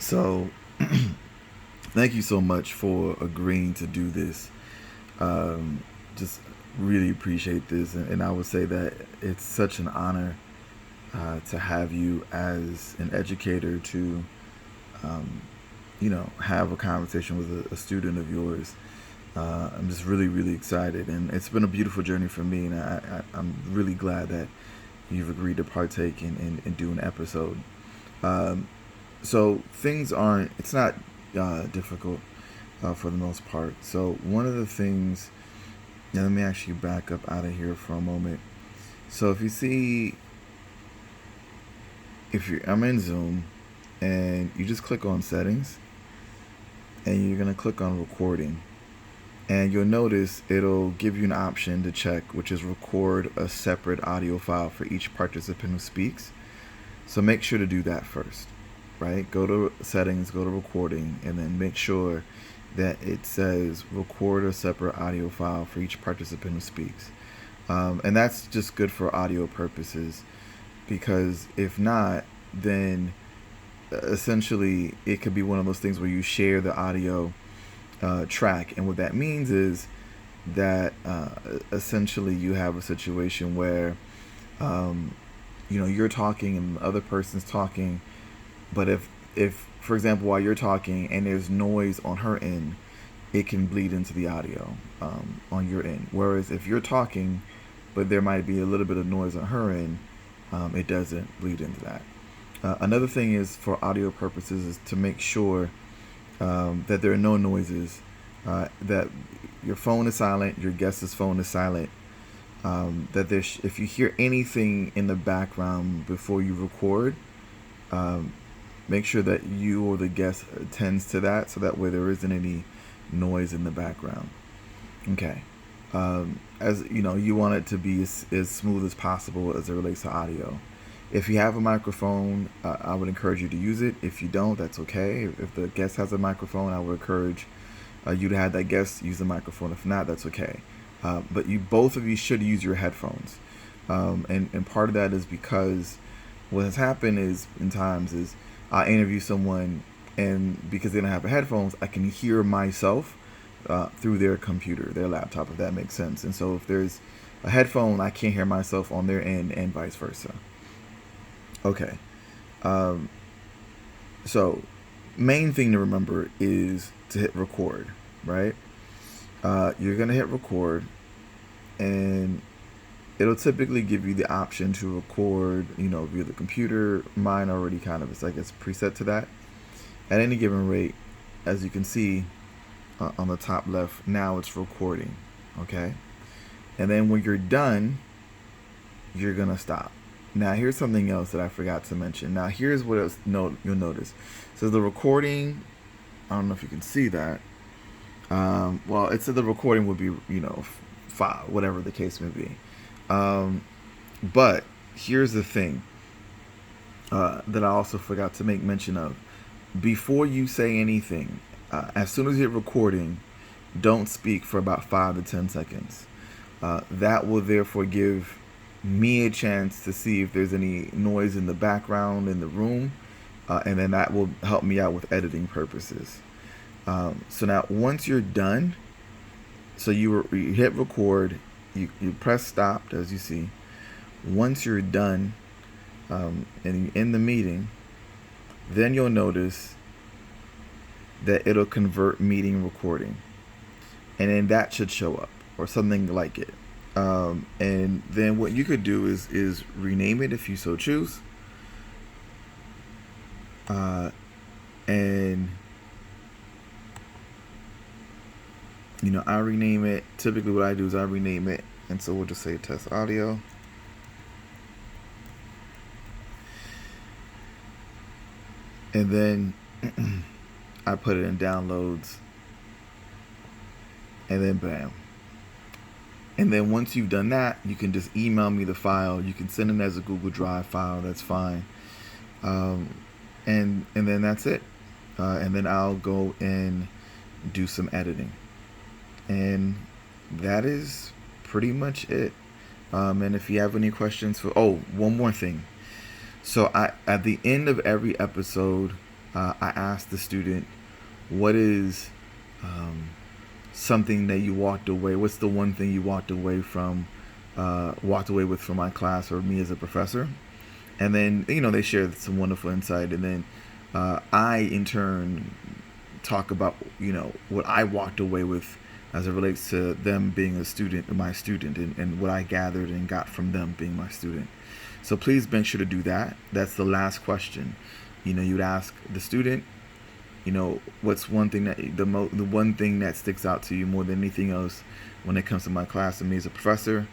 So, thank you so much for agreeing to do this. Just really appreciate this, and I would say that it's such an honor to have you as an educator to, um, have a conversation with a student of yours. I'm just really, really excited, and it's been a beautiful journey for me, and I'm really glad that you've agreed to partake in do an episode. Um, so things aren't, it's not difficult for the most part. So one of the things, now let me actually back up out of here for a moment. So if you see, I'm in Zoom, and you just click on settings, and you're gonna click on recording, and you'll notice it'll give you an option to check, which is record a separate audio file for each participant who speaks. So make sure to do that first, right? Go to settings, go to recording, and then make sure that it says record a separate audio file for each participant who speaks. And that's just good for audio purposes, because if not, then essentially it could be one of those things where you share the audio track. And what that means is that essentially you have a situation where you're talking and the other person's talking, but if for example, while you're talking and there's noise on her end, it can bleed into the audio on your end. Whereas if you're talking but there might be a little bit of noise on her end, it doesn't bleed into that. Another thing is, for audio purposes, is to make sure that there are no noises, that your phone is silent, your guest's phone is silent, that if you hear anything in the background before you record, make sure that you or the guest attends to that, so that way there isn't any noise in the background. Okay. As you know, you want it to be as smooth as possible as it relates to audio. If you have a microphone, I would encourage you to use it. If you don't, that's okay. If the guest has a microphone, I would encourage you to have that guest use the microphone. If not, that's okay. But both of you should use your headphones. And part of that is because what has happened is, in times, is I interview someone, and because they don't have headphones, I can hear myself through their computer, their laptop, if that makes sense. And so if there's a headphone, I can't hear myself on their end, and vice versa. Okay. So main thing to remember is to hit record, right? You're going to hit record, and it'll typically give you the option to record, via the computer. Mine already kind of, it's preset to that. At any given rate, as you can see on the top left, now it's recording, okay? And then when you're done, you're going to stop. Now, here's something else that I forgot to mention. Now, here's what else you'll notice. So the recording, I don't know if you can see that. Well, it said the recording would be, file, whatever the case may be. But here's the thing that I also forgot to make mention of. Before you say anything, as soon as you're recording, don't speak for about 5 to 10 seconds. That will therefore give me a chance to see if there's any noise in the background in the room, and then that will help me out with editing purposes. So now, once you're done, so you hit record, you press stop, as you see. Once you're done and you end the meeting, then you'll notice that it'll convert meeting recording, and then that should show up, or something like it. And then what you could do is rename it if you so choose. And I rename it. Typically what I do is I rename it, and so we'll just say test audio. And then I put it in downloads, and then bam. And then once you've done that, you can just email me the file. You can send it as a Google Drive file. That's fine. And then that's it. And then I'll go and do some editing. And that is pretty much it. And if you have any questions one more thing. So at the end of every episode, I asked the student, what is something that you walked away? What's the one thing you walked away with from my class or me as a professor? And then they shared some wonderful insight, and then I in turn talk about what I walked away with as it relates to them being a student, my student, and what I gathered and got from them being my student. So please make sure to do that. That's the last question. You'd ask the student, what's one thing that the one thing that sticks out to you more than anything else when it comes to my class and me as a professor,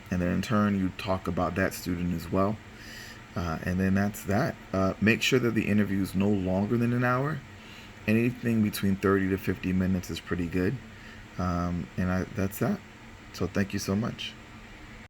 and then in turn you talk about that student as well. And then that's that. Make sure that the interview is no longer than an hour. Anything between 30 to 50 minutes is pretty good. That's that. So thank you so much.